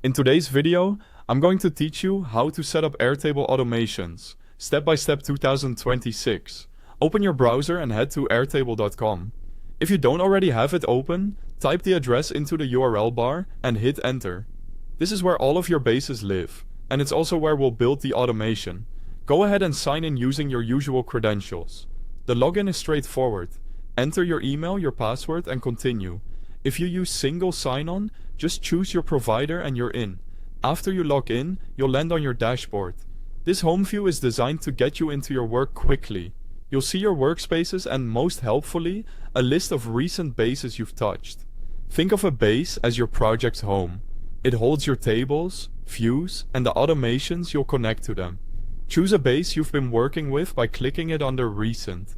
In today's video, I'm going to teach you how to set up Airtable automations, step by step 2026. Open your browser and head to airtable.com. If you don't already have it open, type the address into the URL bar and hit enter. This is where all of your bases live, and it's also where we'll build the automation. Go ahead and sign in using your usual credentials. The login is straightforward. Enter your email, your password, and continue. If you use single sign-on, just choose your provider and you're in. After you log in, you'll land on your dashboard. This home view is designed to get you into your work quickly. You'll see your workspaces and, most helpfully, a list of recent bases you've touched. Think of a base as your project's home. It holds your tables, views, and the automations you'll connect to them. Choose a base you've been working with by clicking it under Recent.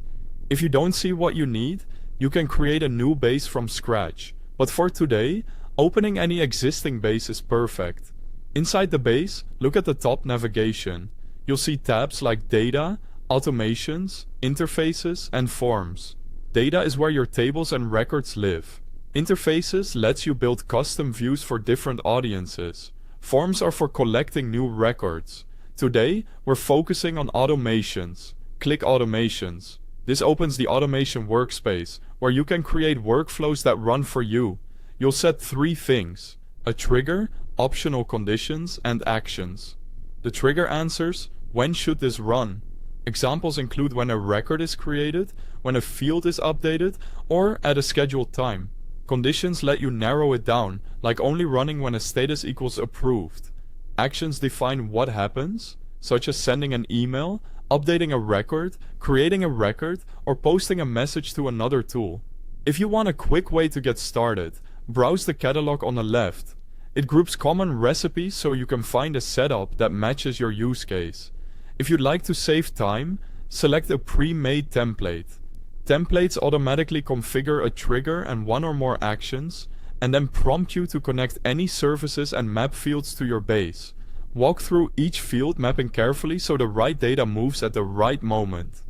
If you don't see what you need, you can create a new base from scratch. But for today, opening any existing base is perfect. Inside the base, look at the top navigation. You'll see tabs like Data, Automations, Interfaces, and Forms. Data is where your tables and records live. Interfaces lets you build custom views for different audiences. Forms are for collecting new records. Today, we're focusing on automations. Click Automations. This opens the automation workspace, where you can create workflows that run for you. You'll set three things: a trigger, optional conditions, and actions. The trigger answers, when should this run? Examples include when a record is created, when a field is updated, or at a scheduled time. Conditions let you narrow it down, like only running when a status equals approved. Actions define what happens, such as sending an email, updating a record, creating a record, or posting a message to another tool. If you want a quick way to get started, browse the catalog on the left. It groups common recipes so you can find a setup that matches your use case. If you'd like to save time, select a pre-made template. Templates automatically configure a trigger and one or more actions, and then prompt you to connect any services and map fields to your base. Walk through each field mapping carefully so the right data moves at the right moment.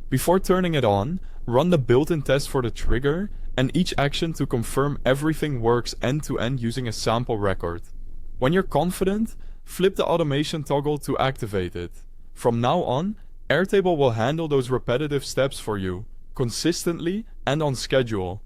Before turning it on, run the built-in test for the trigger and each action to confirm everything works end-to-end using a sample record. When you're confident, flip the automation toggle to activate it. From now on, Airtable will handle those repetitive steps for you, consistently and on schedule.